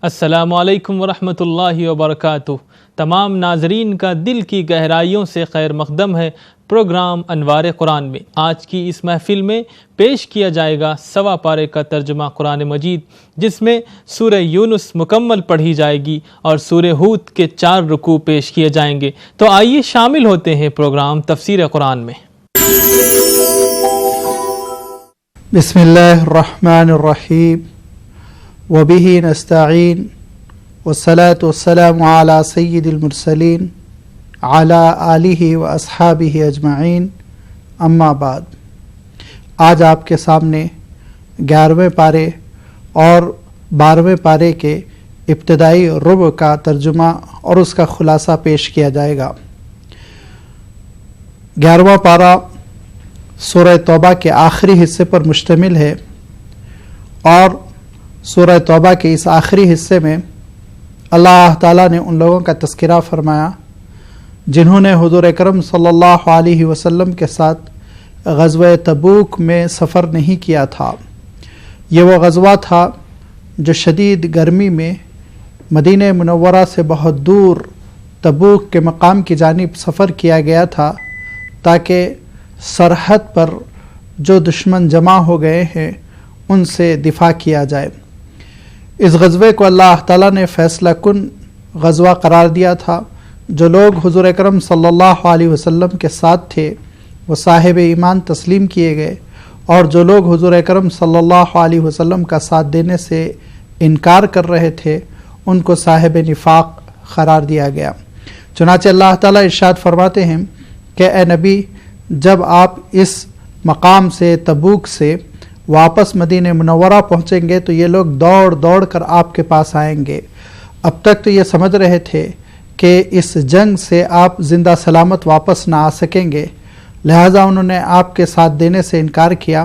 السلام علیکم ورحمۃ اللہ وبرکاتہ۔ تمام ناظرین کا دل کی گہرائیوں سے خیر مقدم ہے پروگرام انوار قرآن میں۔ آج کی اس محفل میں پیش کیا جائے گا 1.25 پارے کا ترجمہ قرآن مجید، جس میں سورہ یونس مکمل پڑھی جائے گی اور سورہ ہود کے 4 رکوع پیش کیے جائیں گے۔ تو آئیے شامل ہوتے ہیں پروگرام تفسیر قرآن میں۔ بسم اللہ الرحمن الرحیم وبہ نستعین والصلاة والسلام علی سید المرسلین علی آلہ و اصحابہ اجمعین، اما بعد۔ آج آپ کے سامنے 11ویں پارے اور 12ویں پارے کے ابتدائی ربع کا ترجمہ اور اس کا خلاصہ پیش کیا جائے گا۔ 11واں پارہ سورہ توبہ کے آخری حصے پر مشتمل ہے، اور سورہ توبہ کے اس آخری حصے میں اللہ تعالیٰ نے ان لوگوں کا تذکرہ فرمایا جنہوں نے حضور اکرم صلی اللہ علیہ وسلم کے ساتھ غزوہ تبوک میں سفر نہیں کیا تھا۔ یہ وہ غزوہ تھا جو شدید گرمی میں مدینہ منورہ سے بہت دور تبوک کے مقام کی جانب سفر کیا گیا تھا، تاکہ سرحد پر جو دشمن جمع ہو گئے ہیں ان سے دفاع کیا جائے۔ اس غزوے کو اللہ تعالیٰ نے فیصلہ کن غزوہ قرار دیا تھا۔ جو لوگ حضور اکرم صلی اللہ علیہ وسلم کے ساتھ تھے وہ صاحب ایمان تسلیم کیے گئے، اور جو لوگ حضور اکرم صلی اللہ علیہ وسلم کا ساتھ دینے سے انکار کر رہے تھے ان کو صاحب نفاق قرار دیا گیا۔ چنانچہ اللہ تعالیٰ ارشاد فرماتے ہیں کہ اے نبی، جب آپ اس مقام سے تبوک سے واپس مدینہ منورہ پہنچیں گے تو یہ لوگ دوڑ دوڑ کر آپ کے پاس آئیں گے۔ اب تک تو یہ سمجھ رہے تھے کہ اس جنگ سے آپ زندہ سلامت واپس نہ آ سکیں گے، لہٰذا انہوں نے آپ کے ساتھ دینے سے انکار کیا،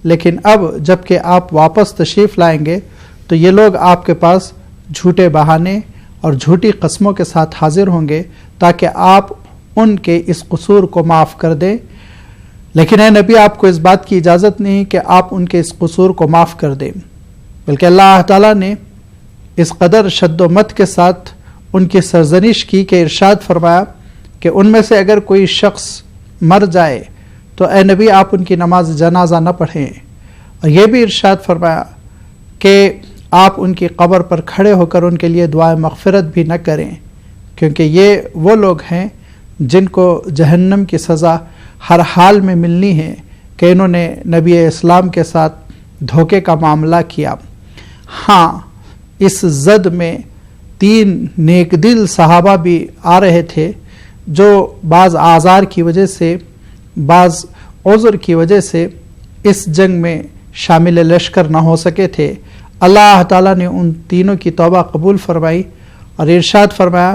لیکن اب جب کہ آپ واپس تشریف لائیں گے تو یہ لوگ آپ کے پاس جھوٹے بہانے اور جھوٹی قسموں کے ساتھ حاضر ہوں گے تاکہ آپ ان کے اس قصور کو معاف کر دیں، لیکن اے نبی، آپ کو اس بات کی اجازت نہیں کہ آپ ان کے اس قصور کو معاف کر دیں، بلکہ اللہ تعالیٰ نے اس قدر شد و مت کے ساتھ ان کی سرزنش کی کہ ارشاد فرمایا کہ ان میں سے اگر کوئی شخص مر جائے تو اے نبی آپ ان کی نماز جنازہ نہ پڑھیں، اور یہ بھی ارشاد فرمایا کہ آپ ان کی قبر پر کھڑے ہو کر ان کے لیے دعائے مغفرت بھی نہ کریں، کیونکہ یہ وہ لوگ ہیں جن کو جہنم کی سزا ہر حال میں ملنی ہے کہ انہوں نے نبی اسلام کے ساتھ دھوکے کا معاملہ کیا۔ ہاں، اس زد میں 3 نیک دل صحابہ بھی آ رہے تھے جو بعض آزار کی وجہ سے، بعض عذر کی وجہ سے اس جنگ میں شامل لشکر نہ ہو سکے تھے۔ اللہ تعالیٰ نے ان تینوں کی توبہ قبول فرمائی اور ارشاد فرمایا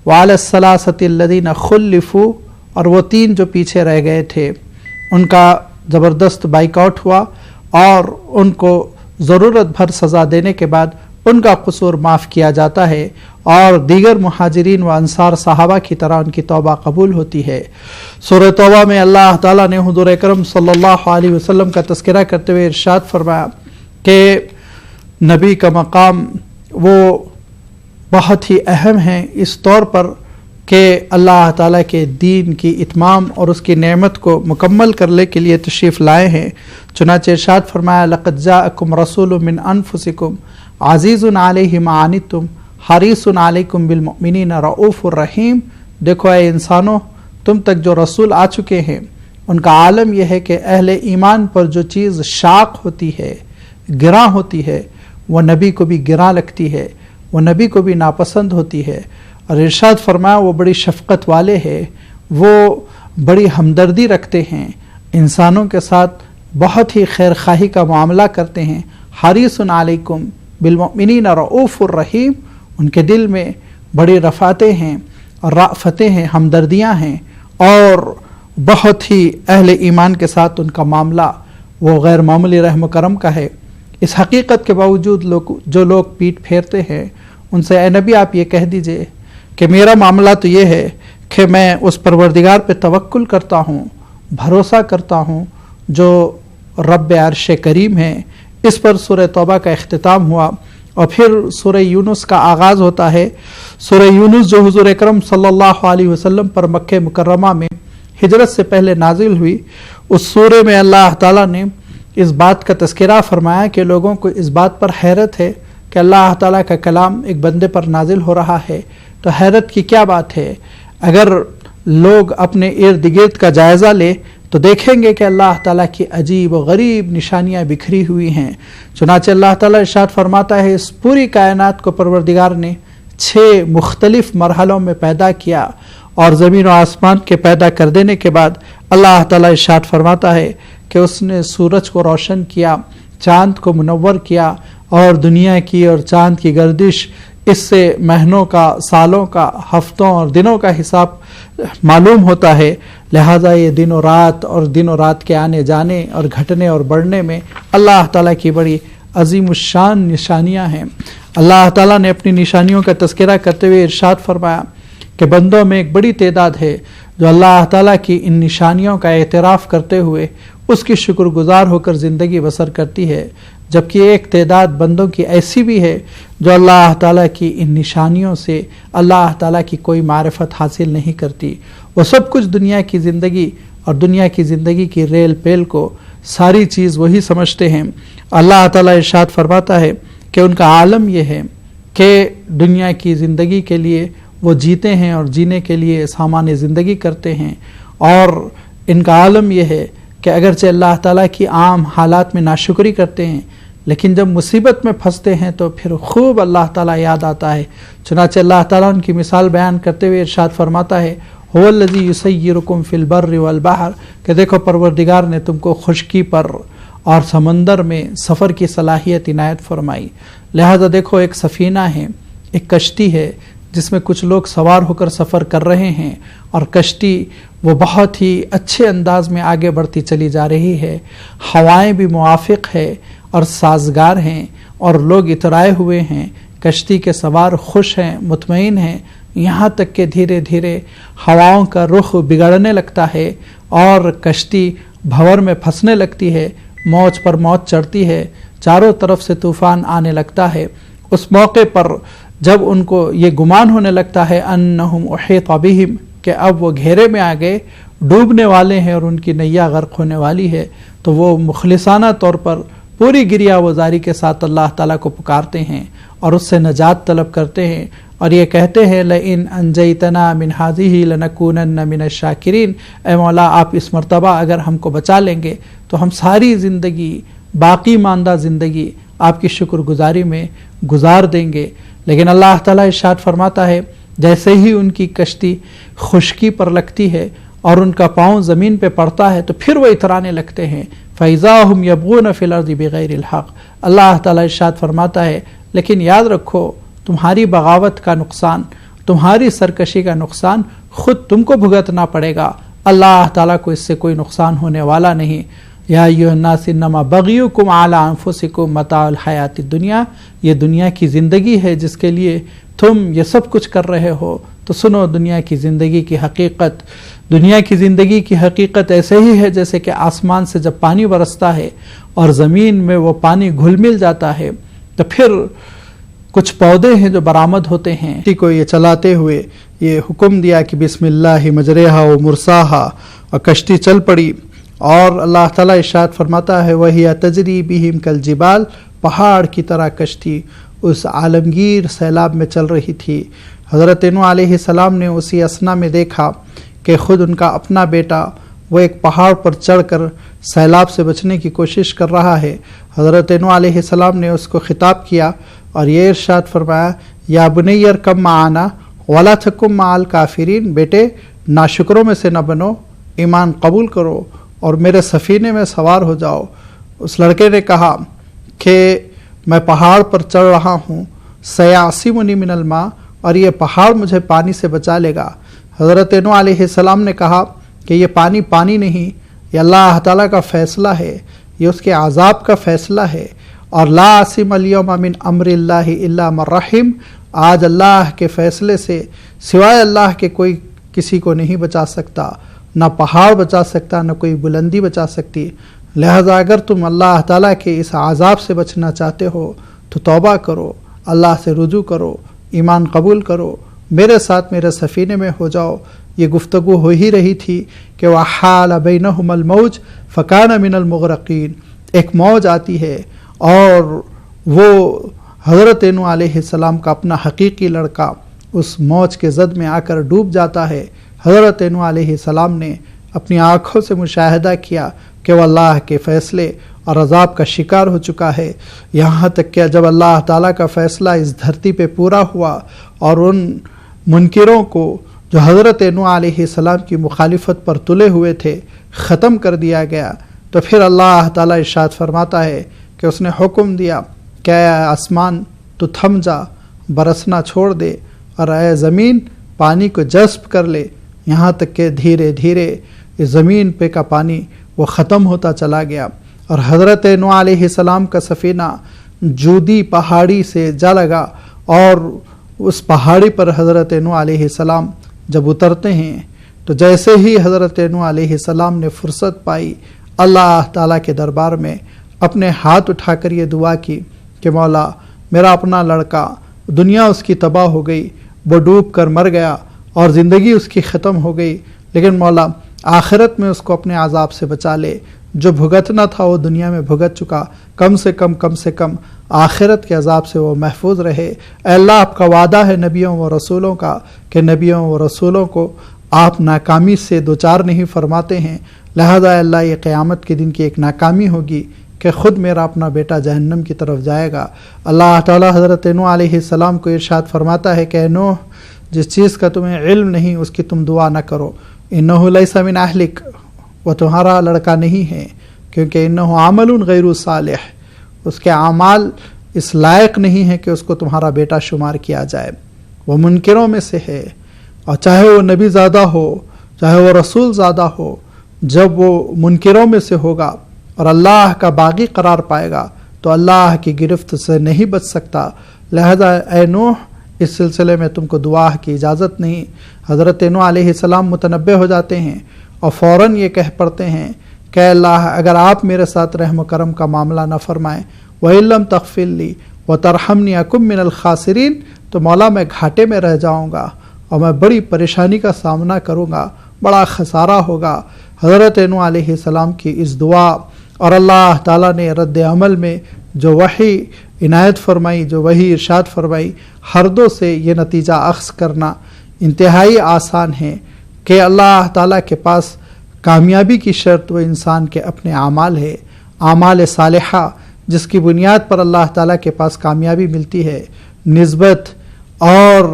وَعَلَى الثَّلَاثَةِ الَّذِينَ خُلِّفُوا، اور وہ 3 جو پیچھے رہ گئے تھے ان کا زبردست بائیک آؤٹ ہوا، اور ان کو ضرورت بھر سزا دینے کے بعد ان کا قصور معاف کیا جاتا ہے، اور دیگر مہاجرین و انصار صحابہ کی طرح ان کی توبہ قبول ہوتی ہے۔ سورہ توبہ میں اللہ تعالیٰ نے حضور اکرم صلی اللہ علیہ وسلم کا تذکرہ کرتے ہوئے ارشاد فرمایا کہ نبی کا مقام وہ بہت ہی اہم ہے اس طور پر کہ اللہ تعالیٰ کے دین کی اتمام اور اس کی نعمت کو مکمل کرنے کے لیے تشریف لائے ہیں۔ چنانچہ ارشاد فرمایا لَقَدْ جَاءَكُمْ رَسُولٌ مِّنْ أَنفُسِكُمْ عَزِيزٌ عَلَيْهِ مَا عَنِتُّمْ حَرِيصٌ عَلَيْكُمْ بِالْمُؤْمِنِينَ رَءُوفٌ رَحِيمٌ۔ دیکھو اے انسانوں، تم تک جو رسول آ چکے ہیں ان کا عالم یہ ہے کہ اہل ایمان پر جو چیز شاق ہوتی ہے، گراں ہوتی ہے، وہ نبی کو بھی گراں لگتی ہے، وہ نبی کو بھی ناپسند ہوتی ہے، اور ارشاد فرمایا وہ بڑی شفقت والے ہیں، وہ بڑی ہمدردی رکھتے ہیں، انسانوں کے ساتھ بہت ہی خیر خواہی کا معاملہ کرتے ہیں۔ حریص علیکم بالمؤمنین رؤوف الرحیم، ان کے دل میں بڑی رفعتیں ہیں اور رأفتیں ہیں، ہمدردیاں ہیں، اور بہت ہی اہل ایمان کے ساتھ ان کا معاملہ وہ غیر معمولی رحم و کرم کا ہے۔ اس حقیقت کے باوجود جو لوگ پیٹ پھیرتے ہیں ان سے اے نبی آپ یہ کہہ دیجئے کہ میرا معاملہ تو یہ ہے کہ میں اس پروردگار پہ توکل کرتا ہوں، بھروسہ کرتا ہوں جو رب عرش کریم ہے۔ اس پر سورہ توبہ کا اختتام ہوا، اور پھر سورہ یونس کا آغاز ہوتا ہے۔ سورہ یونس جو حضور اکرم صلی اللہ علیہ وسلم پر مکہ مکرمہ میں ہجرت سے پہلے نازل ہوئی، اس سورہ میں اللہ تعالیٰ نے اس بات کا تذکرہ فرمایا کہ لوگوں کو اس بات پر حیرت ہے کہ اللہ تعالیٰ کا کلام ایک بندے پر نازل ہو رہا ہے، تو حیرت کی کیا بات ہے؟ اگر لوگ اپنے ارد گرد کا جائزہ لے تو دیکھیں گے کہ اللہ تعالیٰ کی عجیب و غریب نشانیاں بکھری ہوئی ہیں۔ چنانچہ اللہ تعالیٰ ارشاد فرماتا ہے، اس پوری کائنات کو پروردگار نے 6 مختلف مرحلوں میں پیدا کیا، اور زمین و آسمان کے پیدا کر دینے کے بعد اللہ تعالیٰ ارشاد فرماتا ہے کہ اس نے سورج کو روشن کیا، چاند کو منور کیا، اور دنیا کی اور چاند کی گردش، اس سے مہینوں کا، سالوں کا، ہفتوں اور دنوں کا حساب معلوم ہوتا ہے۔ لہٰذا یہ دن و رات کے آنے جانے اور گھٹنے اور بڑھنے میں اللہ تعالیٰ کی بڑی عظیم الشان نشانیاں ہیں۔ اللہ تعالیٰ نے اپنی نشانیوں کا تذکرہ کرتے ہوئے ارشاد فرمایا کہ بندوں میں ایک بڑی تعداد ہے جو اللہ تعالیٰ کی ان نشانیوں کا اعتراف کرتے ہوئے اس کی شکر گزار ہو کر زندگی بسر کرتی ہے، جبکہ ایک تعداد بندوں کی ایسی بھی ہے جو اللہ تعالیٰ کی ان نشانیوں سے اللہ تعالیٰ کی کوئی معرفت حاصل نہیں کرتی۔ وہ سب کچھ دنیا کی زندگی اور دنیا کی زندگی کی ریل پیل کو ساری چیز وہی سمجھتے ہیں۔ اللہ تعالیٰ ارشاد فرماتا ہے کہ ان کا عالم یہ ہے کہ دنیا کی زندگی کے لیے وہ جیتے ہیں اور جینے کے لیے سامان زندگی کرتے ہیں، اور ان کا عالم یہ ہے کہ اگرچہ اللہ تعالیٰ کی عام حالات میں ناشکری کرتے ہیں، لیکن جب مصیبت میں پھنستے ہیں تو پھر خوب اللہ تعالیٰ یاد آتا ہے۔ چنانچہ اللہ تعالیٰ ان کی مثال بیان کرتے ہوئے ارشاد فرماتا ہے، هو الذی یسیرکم فی البر والبحر، کہ دیکھو پروردگار نے تم کو خشکی پر اور سمندر میں سفر کی صلاحیت عنایت فرمائی۔ لہذا دیکھو ایک سفینہ ہے، ایک کشتی ہے جس میں کچھ لوگ سوار ہو کر سفر کر رہے ہیں، اور کشتی وہ بہت ہی اچھے انداز میں آگے بڑھتی چلی جا رہی ہے، ہوائیں بھی موافق ہے اور سازگار ہیں، اور لوگ اترائے ہوئے ہیں، کشتی کے سوار خوش ہیں، مطمئن ہیں، یہاں تک کہ دھیرے دھیرے ہواؤں کا رخ بگڑنے لگتا ہے اور کشتی بھنور میں پھنسنے لگتی ہے، موج پر موج چڑھتی ہے، چاروں طرف سے طوفان آنے لگتا ہے۔ اس موقع پر جب ان کو یہ گمان ہونے لگتا ہے انہم احیط بہم، کہ اب وہ گھیرے میں آ گئے، ڈوبنے والے ہیں اور ان کی نیا غرق ہونے والی ہے، تو وہ مخلصانہ طور پر پوری گریہ وزاری کے ساتھ اللہ تعالیٰ کو پکارتے ہیں اور اس سے نجات طلب کرتے ہیں، اور یہ کہتے ہیں لئن انجیتنا من هذه لنکونن من الشاکرین، اے مولا آپ اس مرتبہ اگر ہم کو بچا لیں گے تو ہم ساری زندگی، باقی ماندہ زندگی آپ کی شکر گزاری میں گزار دیں گے۔ لیکن اللہ تعالیٰ ارشاد فرماتا ہے جیسے ہی ان کی کشتی خشکی پر لگتی ہے اور ان کا پاؤں زمین پہ پڑتا ہے تو پھر وہ اترانے لگتے ہیں، فَإِذَا هُمْ يَبْغُونَ فِي الْأَرْضِ بِغَيْرِ الْحَقِّ۔ اللہ تعالیٰ ارشاد فرماتا ہے لیکن یاد رکھو تمہاری بغاوت کا نقصان، تمہاری سرکشی کا نقصان خود تم کو بھگتنا پڑے گا، اللہ تعالیٰ کو اس سے کوئی نقصان ہونے والا نہیں۔ یا ایھا الناس انما بغیکم علی انفسکم متاع الحیات الدنیا، یہ دنیا کی زندگی ہے جس کے لیے تم یہ سب کچھ کر رہے ہو، تو سنو دنیا کی زندگی کی حقیقت۔ دنیا کی زندگی کی حقیقت ایسے ہی ہے جیسے کہ آسمان سے جب پانی برستا ہے اور زمین میں وہ پانی گھل مل جاتا ہے تو پھر کچھ پودے ہیں جو برآمد ہوتے ہیں، کشتی کو یہ چلاتے ہوئے یہ حکم دیا کہ بسم اللہ مجریہا و مرساہا، اور کشتی چل پڑی، اور اللہ تعالیٰ ارشاد فرماتا ہے وَهِيَ تَجْرِي بِهِمْ كَالْجِبَالِ، پہاڑ کی طرح کشتی اس عالمگیر سیلاب میں چل رہی تھی۔ حضرت نوح علیہ السلام نے اسی اثنا میں دیکھا کہ خود ان کا اپنا بیٹا وہ ایک پہاڑ پر چڑھ کر سیلاب سے بچنے کی کوشش کر رہا ہے۔ حضرت نوح علیہ السلام نے اس کو خطاب کیا اور یہ ارشاد فرمایا یا بنی ارکب معنا ولا تکن مع الکافرین، بیٹے ناشکروں میں سے نہ بنو، ایمان قبول کرو اور میرے سفینے میں سوار ہو جاؤ۔ اس لڑکے نے کہا کہ میں پہاڑ پر چڑھ رہا ہوں، سیعصمنی من الماء، اور یہ پہاڑ مجھے پانی سے بچا لے گا۔ حضرت نوح علیہ السلام نے کہا کہ یہ پانی نہیں، یہ اللہ تعالیٰ کا فیصلہ ہے، یہ اس کے عذاب کا فیصلہ ہے، اور لا عاصم اليوم من امر اللہ الا من رحم، آج اللہ کے فیصلے سے سوائے اللہ کے کوئی کسی کو نہیں بچا سکتا، نہ پہاڑ بچا سکتا، نہ کوئی بلندی بچا سکتی۔ لہذا اگر تم اللہ تعالیٰ کے اس عذاب سے بچنا چاہتے ہو تو توبہ کرو، اللہ سے رجوع کرو، ایمان قبول کرو، میرے ساتھ میرے سفینے میں ہو جاؤ۔ یہ گفتگو ہو ہی رہی تھی کہ وحال بینہم الموج فکان من المغرقین، ایک موج آتی ہے اور وہ حضرت نوح علیہ السلام کا اپنا حقیقی لڑکا اس موج کے زد میں آ کر ڈوب جاتا ہے۔ حضرت نوح علیہ السلام نے اپنی آنکھوں سے مشاہدہ کیا کہ وہ اللہ کے فیصلے اور عذاب کا شکار ہو چکا ہے، یہاں تک کہ جب اللہ تعالیٰ کا فیصلہ اس دھرتی پہ پورا ہوا اور ان منکروں کو جو حضرت نوح علیہ السلام کی مخالفت پر تلے ہوئے تھے ختم کر دیا گیا، تو پھر اللہ تعالیٰ ارشاد فرماتا ہے کہ اس نے حکم دیا کہ اے آسمان تو تھم جا، برسنا چھوڑ دے، اور اے زمین پانی کو جذب کر لے، یہاں تک کہ دھیرے دھیرے اس زمین پہ کا پانی وہ ختم ہوتا چلا گیا، اور حضرت نوح علیہ السلام کا سفینہ جودی پہاڑی سے جا لگا، اور اس پہاڑی پر حضرت نوح علیہ السلام جب اترتے ہیں تو جیسے ہی حضرت نوح علیہ السلام نے فرصت پائی، اللہ تعالیٰ کے دربار میں اپنے ہاتھ اٹھا کر یہ دعا کی کہ مولا میرا اپنا لڑکا، دنیا اس کی تباہ ہو گئی، وہ ڈوب کر مر گیا اور زندگی اس کی ختم ہو گئی، لیکن مولا آخرت میں اس کو اپنے عذاب سے بچا لے، جو بھگتنا تھا وہ دنیا میں بھگت چکا، کم سے کم آخرت کے عذاب سے وہ محفوظ رہے۔ اے اللہ، آپ کا وعدہ ہے نبیوں و رسولوں کا کہ نبیوں و رسولوں کو آپ ناکامی سے دوچار نہیں فرماتے ہیں، لہذا اللہ یہ قیامت کے دن کی ایک ناکامی ہوگی کہ خود میرا اپنا بیٹا جہنم کی طرف جائے گا۔ اللہ تعالیٰ حضرت نوح علیہ السلام کو ارشاد فرماتا ہے کہ اے نوح، جس چیز کا تمہیں علم نہیں اس کی تم دعا نہ کرو، انہ لیس من اہلک، وہ تمہارا لڑکا نہیں ہے، کیونکہ انہ عمل غیر صالح، اس کے اعمال اس لائق نہیں ہے کہ اس کو تمہارا بیٹا شمار کیا جائے، وہ منکروں میں سے ہے، اور چاہے وہ نبی زادہ ہو چاہے وہ رسول زادہ ہو، جب وہ منکروں میں سے ہوگا اور اللہ کا باغی قرار پائے گا تو اللہ کی گرفت سے نہیں بچ سکتا۔ لہذا اے نوح، اس سلسلے میں تم کو دعا کی اجازت نہیں۔ حضرت نوح علیہ السلام متنبہ ہو جاتے ہیں اور فوراً یہ کہہ پڑتے ہیں کہ اللہ، اگر آپ میرے ساتھ رحم و کرم کا معاملہ نہ فرمائیں، وَإِن لَّمْ تَغْفِرْ لِي وَتَرْحَمْنِي أَكُن مِّنَ الْخَاسِرِينَ، تو مولا میں گھاٹے میں رہ جاؤں گا اور میں بڑی پریشانی کا سامنا کروں گا، بڑا خسارہ ہوگا۔ حضرت نوح علیہ السلام کی اس دعا اور اللہ تعالیٰ نے رد عمل میں جو وحی عنایت فرمائی، جو وحی ارشاد فرمائی، ہر دو سے یہ نتیجہ اخذ کرنا انتہائی آسان ہے کہ اللہ تعالیٰ کے پاس کامیابی کی شرط وہ انسان کے اپنے اعمال ہے، اعمال صالحہ، جس کی بنیاد پر اللہ تعالیٰ کے پاس کامیابی ملتی ہے۔ نسبت اور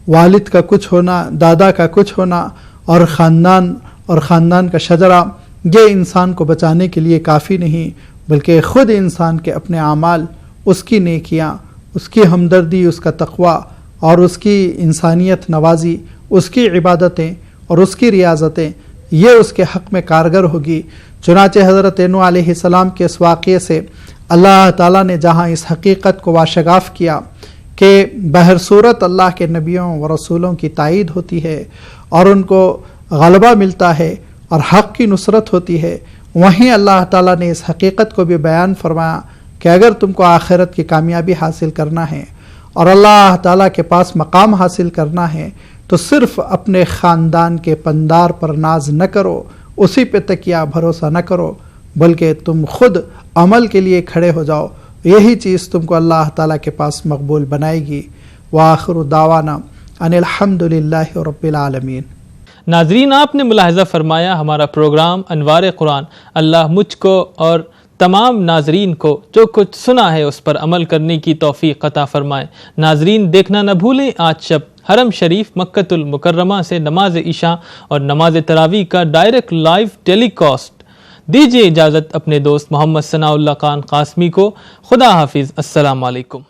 والد کا کچھ ہونا، دادا کا کچھ ہونا اور خاندان کا شجرہ، یہ انسان کو بچانے کے لیے کافی نہیں، بلکہ خود انسان کے اپنے اعمال، اس کی نیکیاں، اس کی ہمدردی، اس کا تقوی اور اس کی انسانیت نوازی، اس کی عبادتیں اور اس کی ریاضتیں، یہ اس کے حق میں کارگر ہوگی۔ چنانچہ حضرت نوح علیہ السلام کے اس واقعے سے اللہ تعالیٰ نے جہاں اس حقیقت کو واشگاف کیا کہ بہر صورت اللہ کے نبیوں و رسولوں کی تائید ہوتی ہے اور ان کو غلبہ ملتا ہے اور حق کی نصرت ہوتی ہے، وہیں اللہ تعالیٰ نے اس حقیقت کو بھی بیان فرمایا کہ اگر تم کو آخرت کی کامیابی حاصل کرنا ہے اور اللہ تعالیٰ کے پاس مقام حاصل کرنا ہے تو صرف اپنے خاندان کے پندار پر ناز نہ کرو، اسی پہ تکیہ بھروسہ نہ کرو، بلکہ تم خود عمل کے لیے کھڑے ہو جاؤ، یہی چیز تم کو اللہ تعالیٰ کے پاس مقبول بنائے گی۔ وآخر دعوانا ان الحمد للہ رب العالمین۔ ناظرین، آپ نے ملاحظہ فرمایا ہمارا پروگرام انوار قرآن اللہ مجھ کو اور تمام ناظرین کو جو کچھ سنا ہے اس پر عمل کرنے کی توفیق عطا فرمائے۔ ناظرین، دیکھنا نہ بھولیں آج شب حرم شریف مکۃ المکرمہ سے نماز عشاء اور نماز تراویح کا ڈائریکٹ لائیو ٹیلی کاسٹ۔ دیجیے اجازت اپنے دوست محمد ثناء اللہ خان قاسمی کو۔ خدا حافظ، السلام علیکم۔